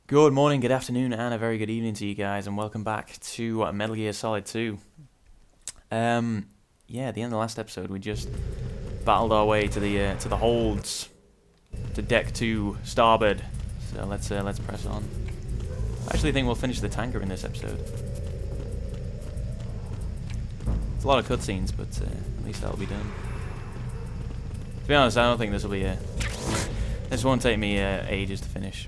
Good morning, good afternoon, and a very good evening to you guys, and welcome back to Metal Gear Solid 2. Yeah, at the end of the last episode, we just battled our way to the holds, to deck 2, starboard. So let's press on. I actually think we'll finish the tanker in this episode. It's a lot of cutscenes, but at least that'll be done. To be honest, I don't think this will be this won't take me ages to finish.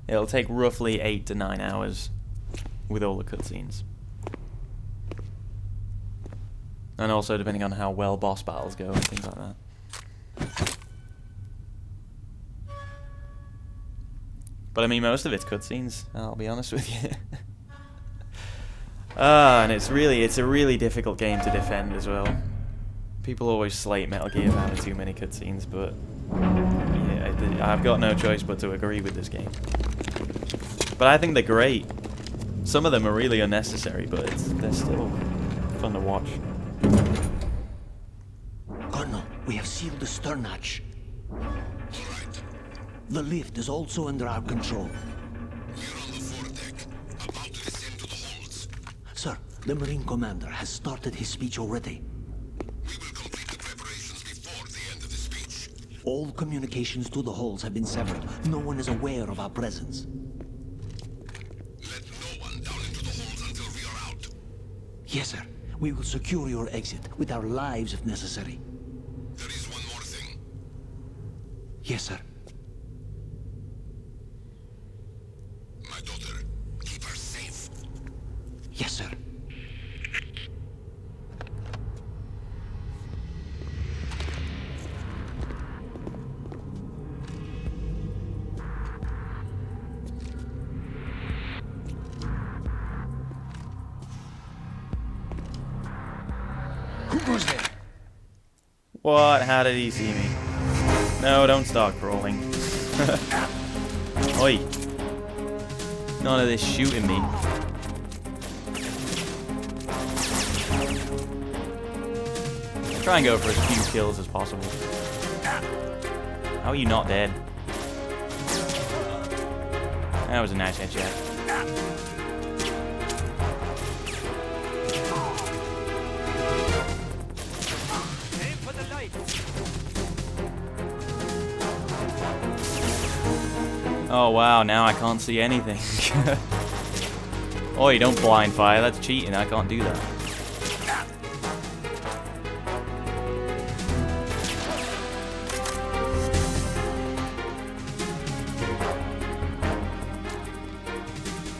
It'll take roughly 8 to 9 hours with all the cutscenes. And also depending on how well boss battles go and things like that. But I mean, most of it's cutscenes, I'll be honest with you. And it's a really difficult game to defend as well. People always slate Metal Gear for having too many cutscenes, but yeah, I've got no choice but to agree with this game. But I think they're great. Some of them are really unnecessary, but they're still fun to watch. Colonel, we have sealed the stern hatch. Alright. The lift is also under our control. We're on the foredeck, about to descend to the holds. Sir, the Marine Commander has started his speech already. We will complete the preparations before the end of the speech. All communications to the holds have been severed. No one is aware of our presence. Let no one down into the holds until we are out. Yes, sir. We will secure your exit with our lives if necessary. There is one more thing. Yes, sir. My daughter, keep her safe. Yes, sir. Who goes there? What? How did he see me? No, don't start crawling. Oi. None of this shooting me. Try and go for as few kills as possible. How are you not dead? That was a nice headshot. Oh wow, now I can't see anything. Oi, don't blind fire, that's cheating, I can't do that.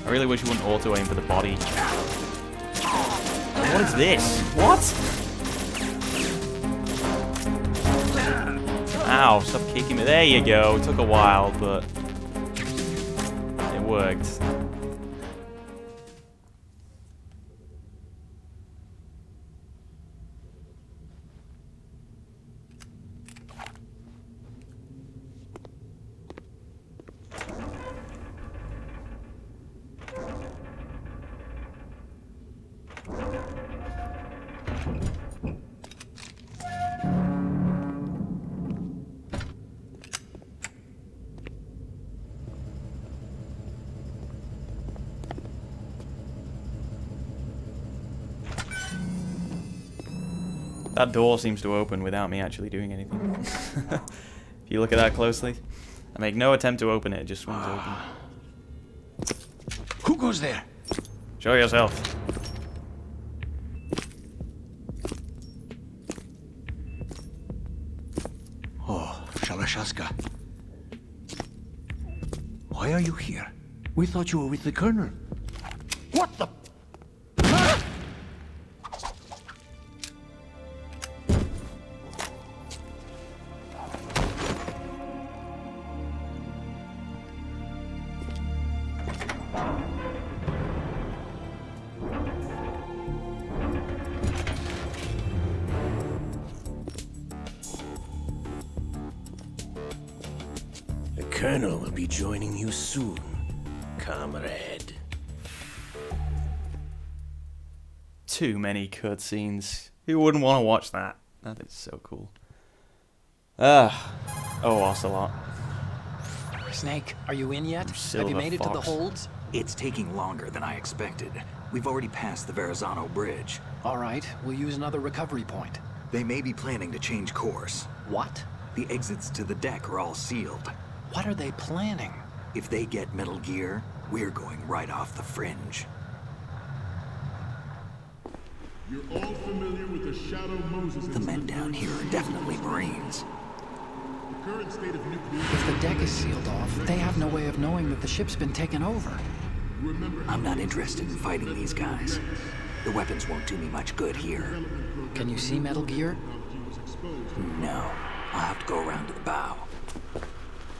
I really wish you wouldn't auto-aim for the body. What is this? What? Ow, stop kicking me. There you go, took a while, but it worked. That door seems to open without me actually doing anything. If you look at that closely, I make no attempt to open it, it just swings open. Who goes there? Show yourself. Oh, Shalashaska. Why are you here? We thought you were with the Colonel. What the? The Colonel will be joining you soon, comrade. Too many cutscenes. Who wouldn't want to watch that? That is so cool. Oh, Ocelot. Snake, are you in yet? Have Silver you made it to the Fox. holds? It's taking longer than I expected. We've already passed the Verrazano Bridge. All right, we'll use another recovery point. They may be planning to change course. What? The exits to the deck are all sealed. What are they planning? If they get Metal Gear, we're going right off the fringe. You're all familiar with the Shadow Moses The men incident down during here are definitely Marines. the current state of nuclear. If the deck is sealed off, they have no way of knowing that the ship's been taken over. Remember how I'm not interested in fighting these guys. The weapons won't do me much good here. Can you see Metal Gear? technology was exposed. No, I'll have to go around to the bow.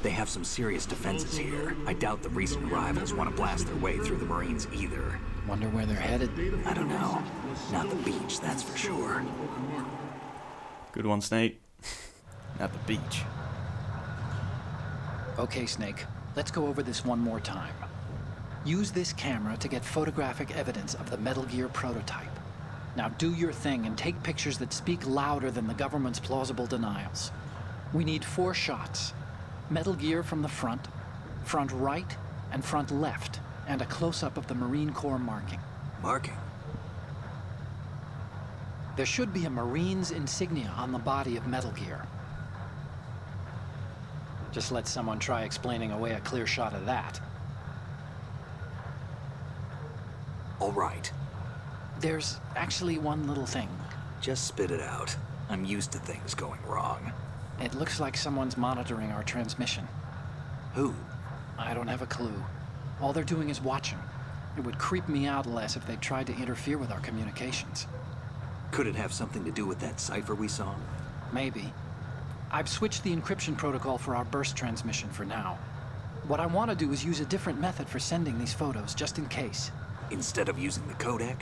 They have some serious defenses here. I doubt the recent arrivals want to blast their way through the Marines either. Wonder where they're headed. I don't know. Not the beach, that's for sure. Good one, Snake. At the beach. Okay, Snake, let's go over this one more time. Use this camera to get photographic evidence of the Metal Gear prototype. Now do your thing and take pictures that speak louder than the government's plausible denials. We need 4 shots. Metal Gear from the front right, and front left, and a close-up of the Marine Corps marking. Marking? There should be a Marine's insignia on the body of Metal Gear. Just let someone try explaining away a clear shot of that. All right. There's actually one little thing. Just spit it out. I'm used to things going wrong. It looks like someone's monitoring our transmission. Who? I don't have a clue. All they're doing is watching. It would creep me out less if they tried to interfere with our communications. Could it have something to do with that cipher we saw? Maybe. I've switched the encryption protocol for our burst transmission for now. What I want to do is use a different method for sending these photos, just in case. Instead of using the codec?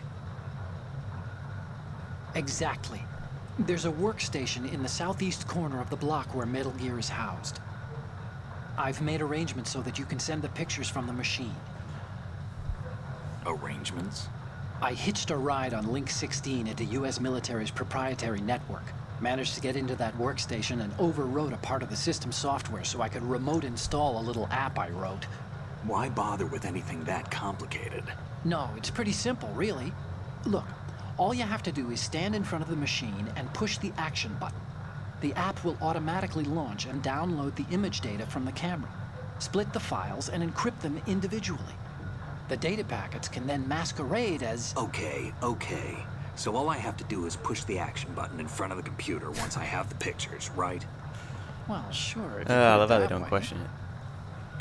Exactly. There's a workstation in the southeast corner of the block where Metal Gear is housed. I've made arrangements so that you can send the pictures from the machine. Arrangements? I hitched a ride on Link 16 into US military's proprietary network. Managed to get into that workstation and overwrote a part of the system software so I could remote install a little app I wrote. Why bother with anything that complicated? No, it's pretty simple, really. Look, all you have to do is stand in front of the machine and push the action button. The app will automatically launch and download the image data from the camera, split the files, and encrypt them individually. The data packets can then masquerade as... Okay. So all I have to do is push the action button in front of the computer once I have the pictures, right? Well, sure. if you I put love it how they that don't way. question it.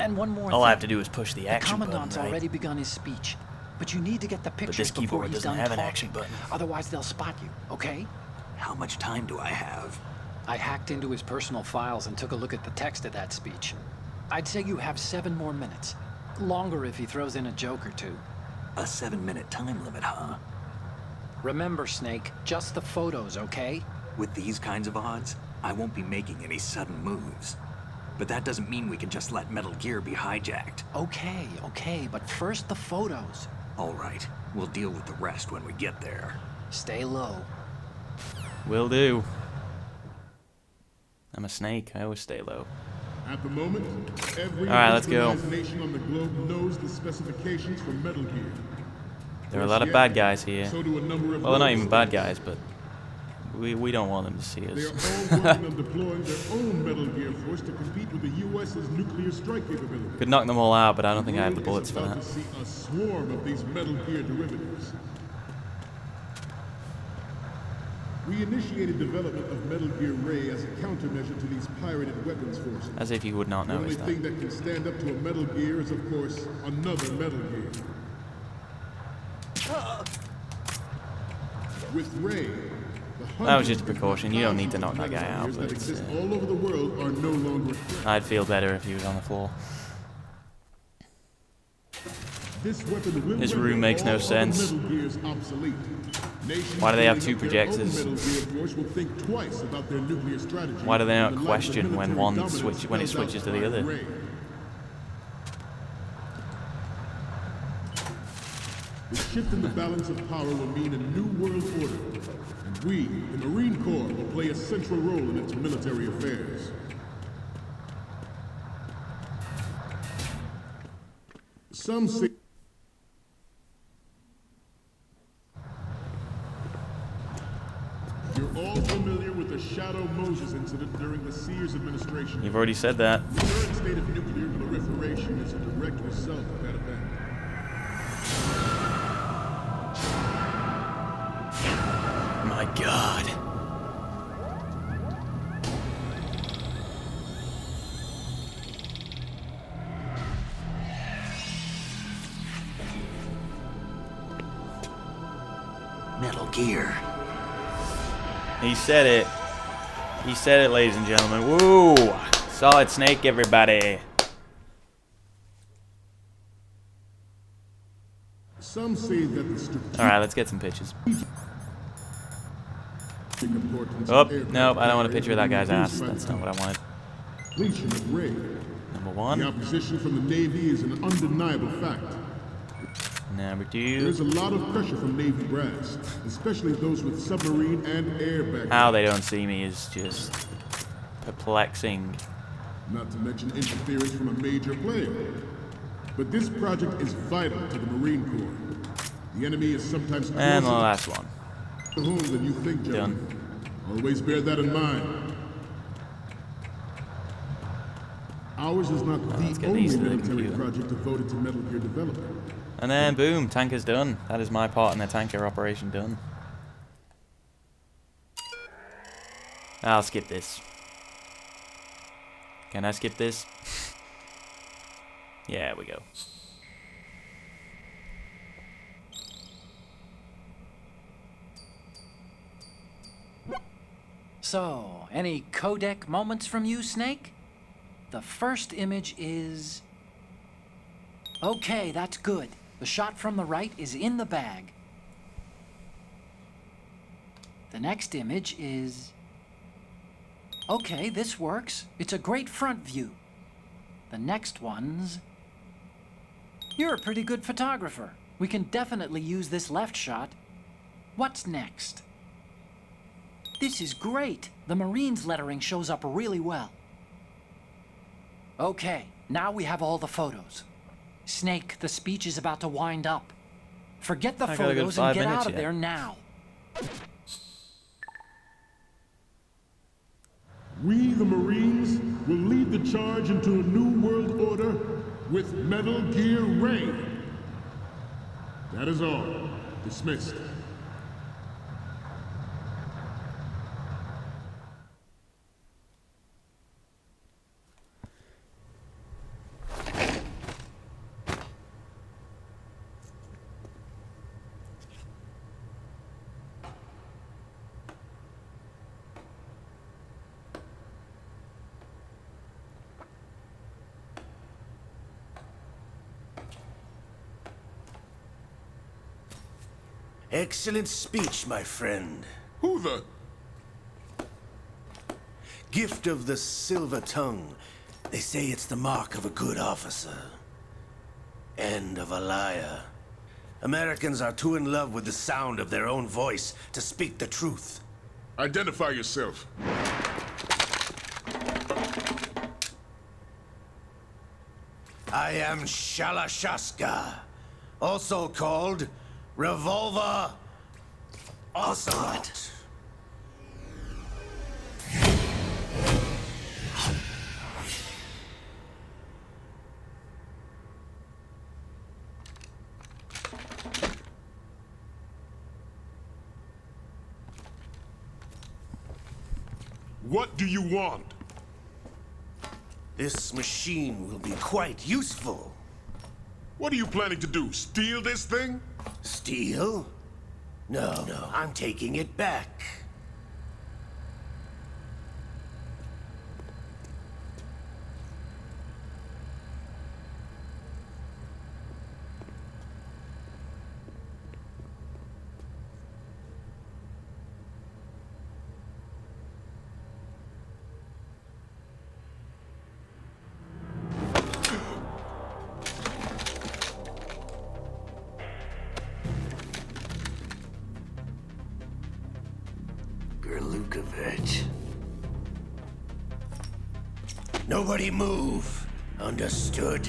And one more All thing. I have to do is push the The action button, Commandant's right? already begun his speech, but you need to get the pictures this before keyboard he's doesn't done have an talking. action button. Otherwise, they'll spot you, okay? How much time do I have? I hacked into his personal files and took a look at the text of that speech. I'd say you have 7 more minutes. Longer if he throws in a joke or two. A 7-minute time limit, huh? Remember, Snake, just the photos, okay? With these kinds of odds, I won't be making any sudden moves. But that doesn't mean we can just let Metal Gear be hijacked. Okay, but first the photos. All right, we'll deal with the rest when we get there. Stay low. Will do. I'm a snake. I always stay low. At the moment, every All right, let's go. industrialized nation on the globe knows the specifications for Metal Gear. There are a lot of bad guys here. So do a number of Well, they're not even bad guys. guys, but we don't want them to see They are us. all working on deploying their own Metal Gear force to compete with the U.S.'s nuclear strike capability. Could knock them all out, but I don't think I have the world bullets is for about that. to see a swarm of these Metal Gear derivatives. We initiated development of Metal Gear Ray as a countermeasure to these pirated weapons forces. As if you would not The only notice thing that. that can stand up to a Metal Gear is, of course, another Metal Gear. With Ray, the That was just a hundreds, precaution. You don't need to thousands knock of that guy Metal out, Gears but that it's, exist all over the world are no longer a threat. I'd feel better if he was on the floor. This weapon will This room render makes no all other sense. Metal Gears obsolete. Nations Why do they have building 2 up their own projectors? Metal Gear force will think twice about their nuclear strategy. Why do they not in the light of the question when military one dominance switch when it spelled out switches to by the other? Ray? The shift in the balance of power will mean a new world order, and we, the Marine Corps, will play a central role in its military affairs. Some say you're all familiar with the Shadow Moses incident during the Sears administration. You've already said that. The current state of nuclear proliferation is a direct result of that event. My God. Metal Gear. He said it. He said it, ladies and gentlemen. Woo! Solid Snake, everybody. Some say that the strategic Alright, let's get some pitches. importance Oh, of aircraft nope, I don't want a picture of that guy's carriers ass. by That's not what I wanted. completion of raid. Number The one. opposition from the Navy is an undeniable fact. Number two. There's a lot of pressure from Navy brass, especially those with submarine and air background. How they don't see me is just perplexing. Not to mention interference from a major player. But this project is vital to the Marine Corps. The enemy is sometimes And the closer last one. to home than you think, gentlemen. Always bear that in mind. Ours is not let's the get only these to the military computer. project devoted to Metal Gear development. And then boom, tanker's done. That is my part in the tanker operation done. I'll skip this. Can I skip this? Yeah, we go. So, any codec moments from you, Snake? The first image is... Okay, that's good. The shot from the right is in the bag. The next image is... Okay, this works. It's a great front view. The next one's... You're a pretty good photographer. We can definitely use this left shot. What's next? This is great. The Marines lettering shows up really well. Okay, now we have all the photos. Snake, the speech is about to wind up. Forget the I got a good photos and 5 get minutes out of yet. there now. We, the Marines, will lead the charge into a new world order with Metal Gear Ray. That is all. Dismissed. Excellent speech, my friend. Who the... Gift of the silver tongue. They say it's the mark of a good officer. And of a liar. Americans are too in love with the sound of their own voice to speak the truth. Identify yourself. I am Shalashaska, also called Revolver Ocelot. What do you want? This machine will be quite useful. What are you planning to do? Steal this thing? Steal? No, I'm taking it back. Gerlukovich. Nobody move. Understood?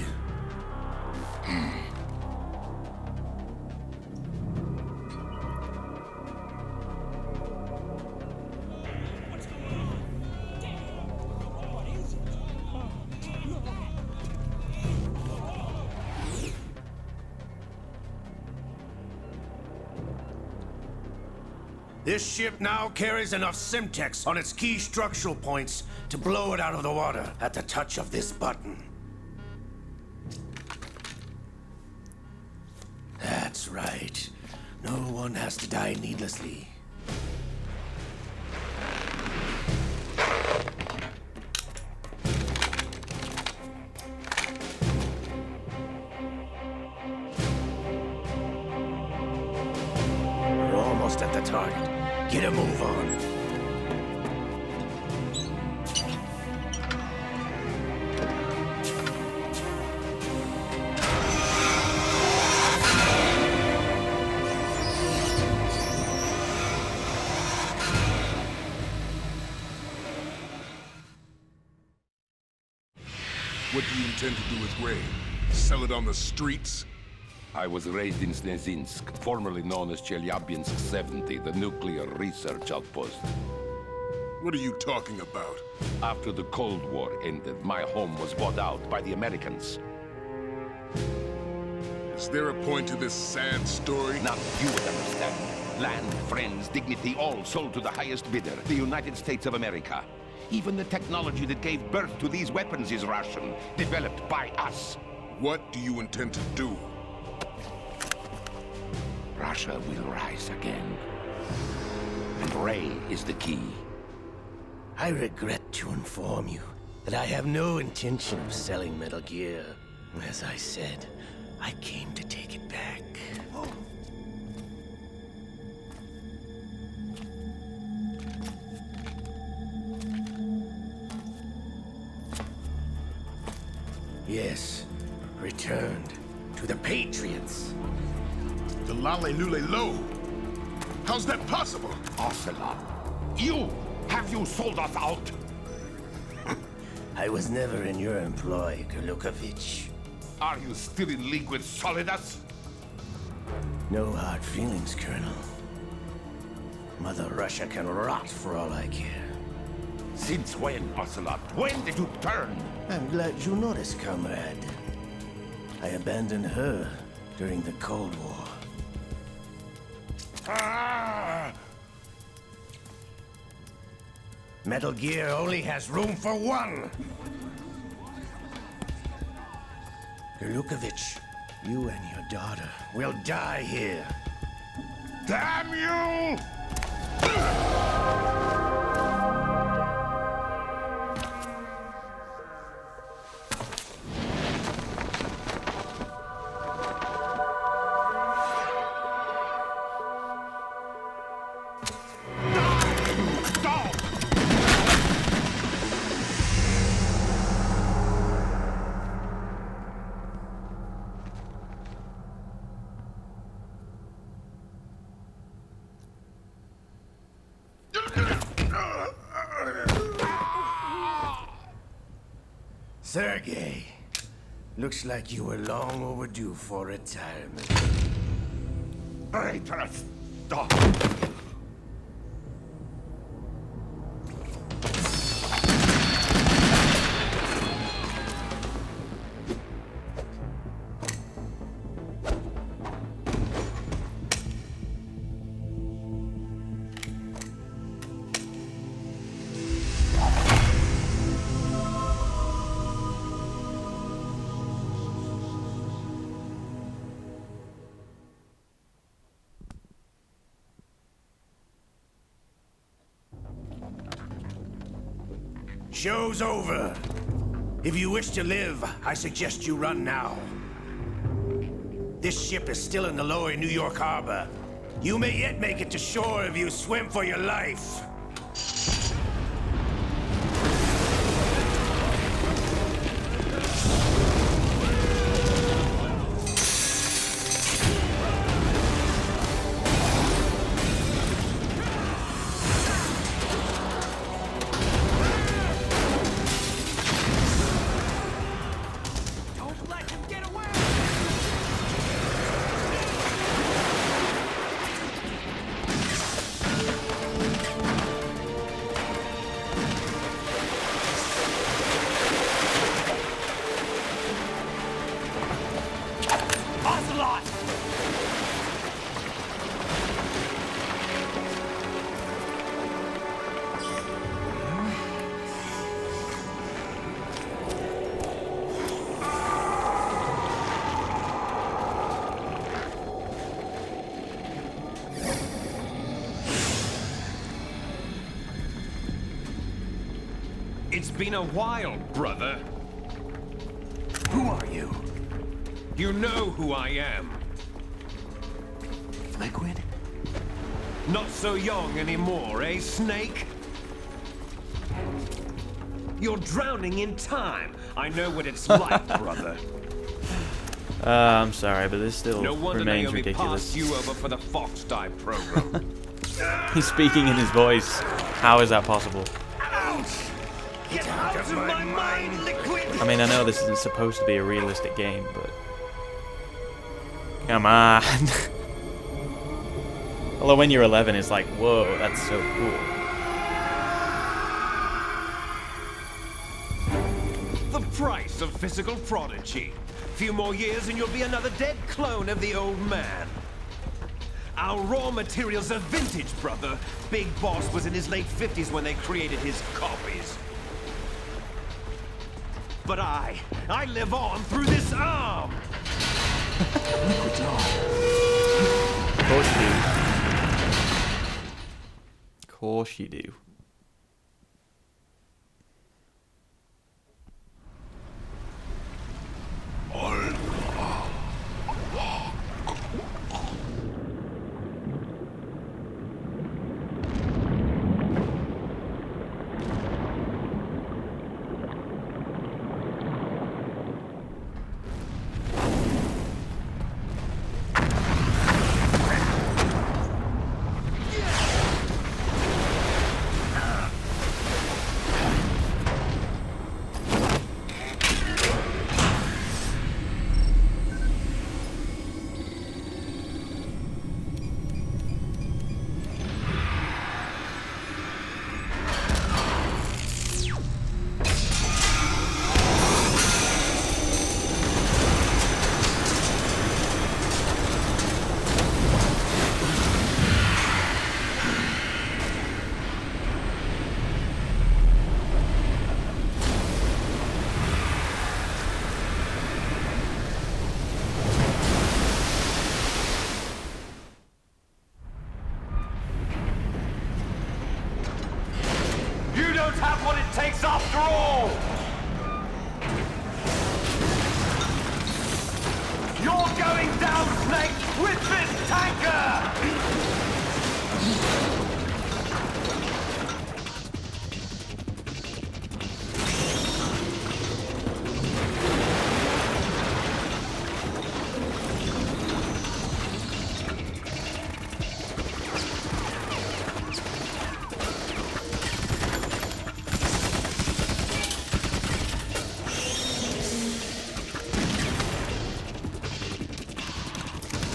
This ship now carries enough Simtex on its key structural points to blow it out of the water at the touch of this button. That's right. No one has to die needlessly. We're almost at the target. Get a move on. What do you intend to do with Gray? Sell it on the streets? I was raised in Snezinsk, formerly known as Chelyabinsk 70, the nuclear research outpost. What are you talking about? After the Cold War ended, my home was bought out by the Americans. Is there a point to this sad story? Not you would understand. Land, friends, dignity, all sold to the highest bidder, the United States of America. Even the technology that gave birth to these weapons is Russian, developed by us. What do you intend to do? Russia will rise again. And Ray is the key. I regret to inform you that I have no intention of selling Metal Gear. As I said, I came to take it back. Yes, returned to the Patriots. The Lale Lule Lo? How's that possible? Ocelot, have you sold us out? I was never in your employ, Gurlukovich. Are you still in league with Solidas? No hard feelings, Colonel. Mother Russia can rot for all I care. Since when, Ocelot? When did you turn? I'm glad you noticed, comrade. I abandoned her during the Cold War. Ah! Metal Gear only has room for one! Gurlukovich, you and your daughter will die here. Damn you! Sergei, looks like you were long overdue for retirement. Traitorous dog! Show's over. If you wish to live, I suggest you run now. This ship is still in the lower New York harbor. You may yet make it to shore if you swim for your life. It's been a while, brother. Who are you? You know who I am. Liquid? Not so young anymore, eh, Snake? You're drowning in time. I know what it's like, brother. I'm sorry, but this still No wonder remains Naomi ridiculous. passed you over for the Fox Dive program. He's speaking in his voice. How is that possible? Get out of my mind, Liquid! I mean, I know this isn't supposed to be a realistic game, but... Come on. Although when you're 11, it's like, whoa, that's so cool. The price of physical prodigy. Few more years and you'll be another dead clone of the old man. Our raw materials are vintage, brother. Big Boss was in his late 50s when they created his copies. But I live on through this arm! Liquid's arm. Of course you do. Of course you do. You don't have what it takes after all! You're going down, Snake, with this tanker!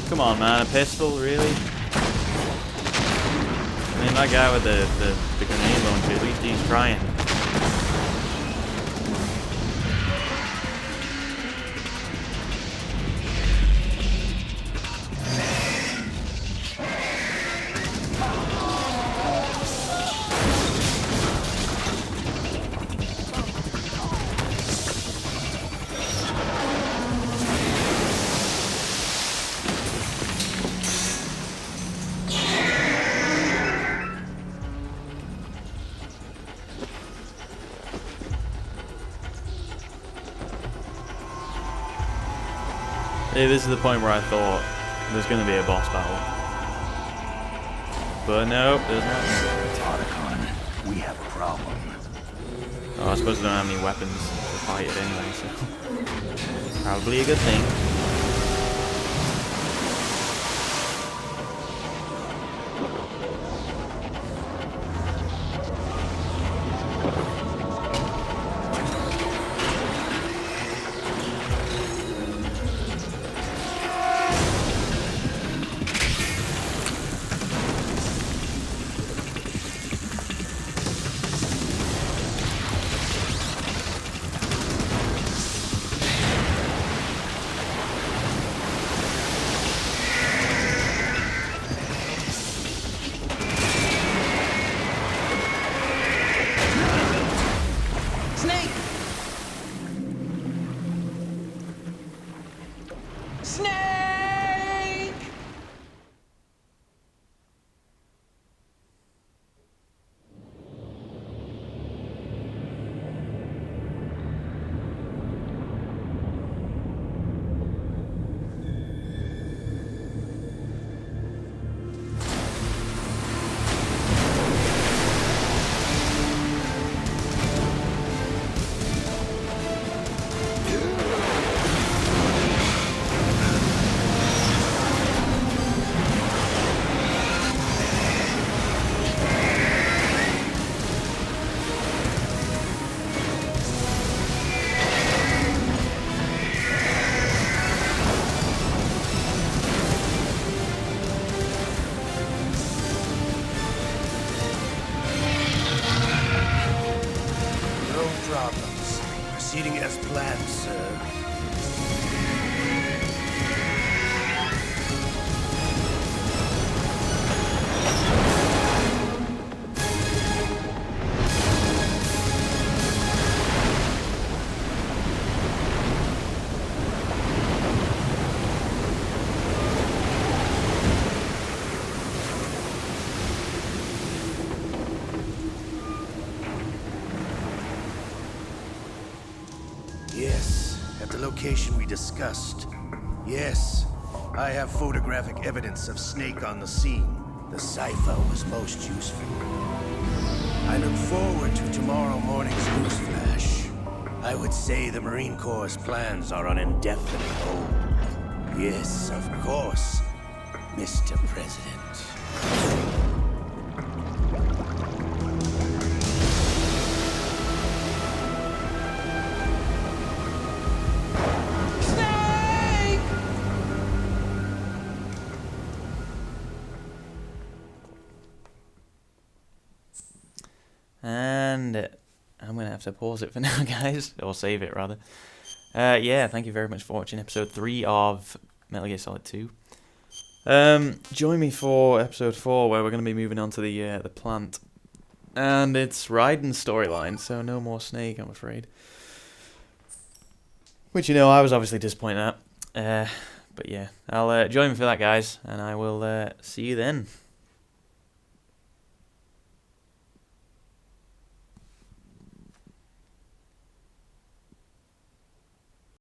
Come on, man, a pistol, really? I mean, that guy with the grenade launcher, at least he's trying. Yeah, this is the point where I thought there's going to be a boss battle. But nope, there's not. Otacon, we have a problem. Oh, I suppose I don't have any weapons to fight it anyway, so... Probably a good thing. Snake! Snake! the location we discussed. Yes, I have photographic evidence of Snake on the scene. The cipher was most useful. I look forward to tomorrow morning's news flash. I would say the Marine Corps' plans are on indefinite hold. Yes, of course, Mr. President. And I'm going to have to pause it for now, guys. Or save it, rather. Yeah, thank you very much for watching episode 3 of Metal Gear Solid 2. Join me for episode 4, where we're going to be moving on to the plant. And it's Raiden's storyline, so no more Snake, I'm afraid. Which, you know, I was obviously disappointed at. But yeah, I'll join me for that, guys. And I will see you then.